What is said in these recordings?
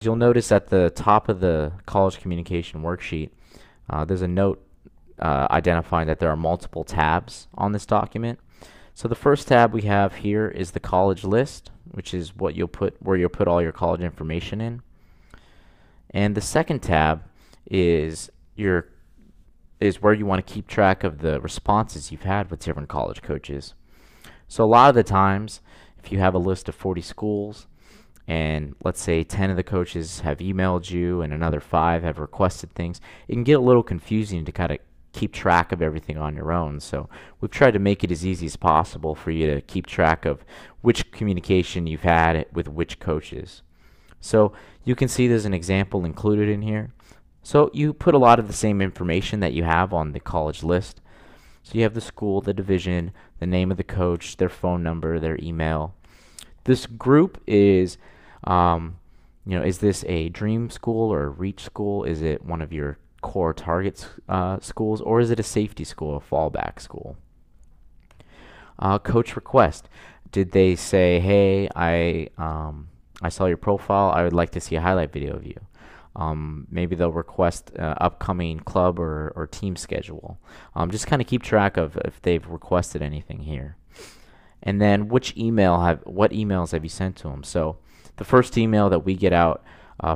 you'll notice at the top of the college communication worksheet, there's a note identifying that there are multiple tabs on this document. So the first tab we have here is the college list, which is what where you'll put all your college information in. And the second tab is where you want to keep track of the responses you've had with different college coaches. So a lot of the times, if you have a list of 40 schools, and let's say 10 of the coaches have emailed you and another 5 have requested things, it can get a little confusing to kind of keep track of everything on your own. So we've tried to make it as easy as possible for you to keep track of which communication you've had with which coaches. So you can see there's an example included in here. So you put a lot of the same information that you have on the college list. So you have the school, the division, the name of the coach, their phone number, their email. This group is, is this a dream school or a reach school? Is it one of your core target schools, or is it a safety school, a fallback school? Coach request. Did they say, hey, I saw your profile, I would like to see a highlight video of you? Maybe they'll request upcoming club or team schedule. Just kind of keep track of if they've requested anything here. And then what emails have you sent to them? So the first email that we get out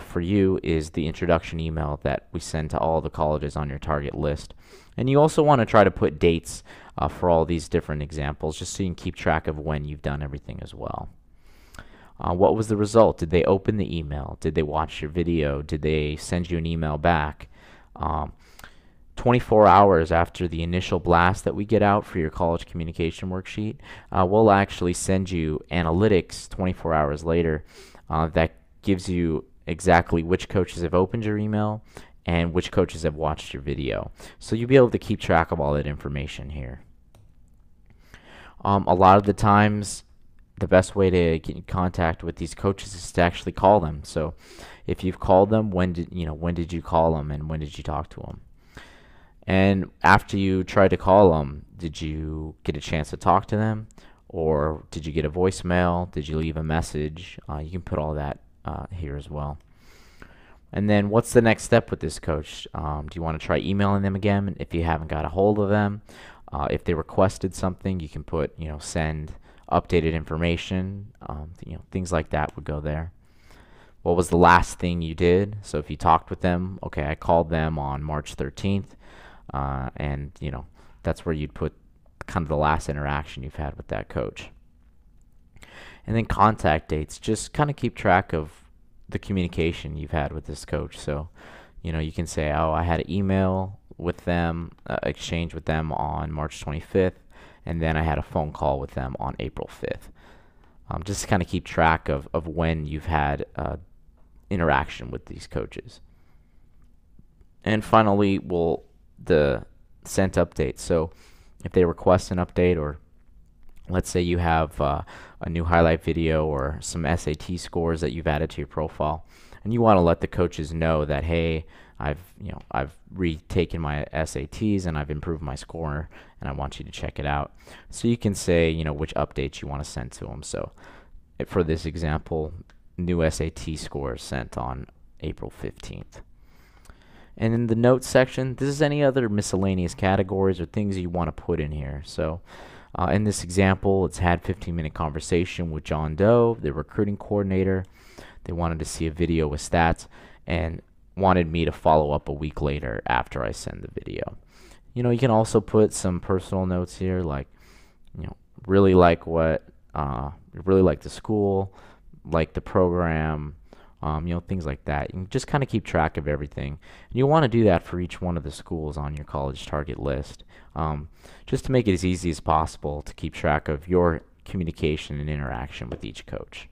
for you is the introduction email that we send to all the colleges on your target list. And you also want to try to put dates for all these different examples, just so you can keep track of when you've done everything as well. What was the result? Did they open the email? Did they watch your video? Did they send you an email back? 24 hours after the initial blast that we get out for your college communication worksheet, we'll actually send you analytics 24 hours later that gives you exactly which coaches have opened your email and which coaches have watched your video. So you'll be able to keep track of all that information here. A lot of the times, the best way to get in contact with these coaches is to actually call them. So if you've called them, when did you call them and when did you talk to them? And after you tried to call them, did you get a chance to talk to them, or did you get a voicemail? Did you leave a message? You can put all that here as well. And then what's the next step with this coach? Do you want to try emailing them again if you haven't got a hold of them? If they requested something, you can put, send updated information. Things like that would go there. What was the last thing you did? So if you talked with them, okay, I called them on March 13th, and that's where you'd put kind of the last interaction you've had with that coach. And then contact dates, just kind of keep track of the communication you've had with this coach. So you can say, oh, I had an email with them, exchange with them on March 25th, and then I had a phone call with them on April 5th. Just to kind of keep track of when you've had interaction with these coaches. And finally, the sent update. So if they request an update, or let's say you have a new highlight video or some SAT scores that you've added to your profile, and you want to let the coaches know that, hey, I've retaken my SATs and I've improved my score, and I want you to check it out. So you can say, which updates you want to send to them. So for this example, new SAT scores sent on April 15th. And in the notes section, this is any other miscellaneous categories or things you want to put in here. So in this example, it's had 15-minute conversation with John Doe, the recruiting coordinator. They wanted to see a video with stats and wanted me to follow up a week later after I send the video. You can also put some personal notes here, like, really like the school, like the program, things like that. You can just kind of keep track of everything. And you'll want to do that for each one of the schools on your college target list, just to make it as easy as possible to keep track of your communication and interaction with each coach.